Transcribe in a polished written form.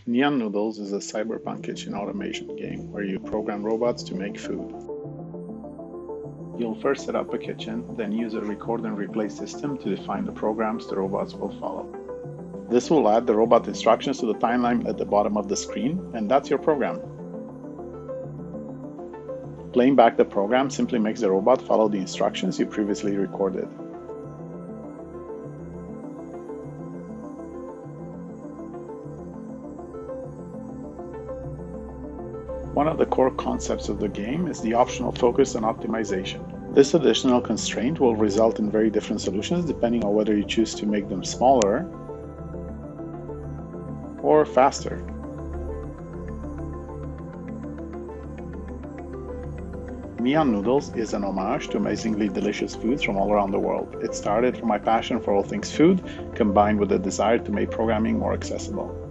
Neon Noodles is a cyberpunk kitchen automation game where you program robots to make food. You'll first set up a kitchen, then use a record and replay system to define the programs the robots will follow. This will add the robot instructions to the timeline at the bottom of the screen, and that's your program. Playing back the program simply makes the robot follow the instructions you previously recorded. One of the core concepts of the game is the optional focus on optimization. This additional constraint will result in very different solutions depending on whether you choose to make them smaller or faster. Neon Noodles is an homage to amazingly delicious foods from all around the world. It started from my passion for all things food, combined with a desire to make programming more accessible.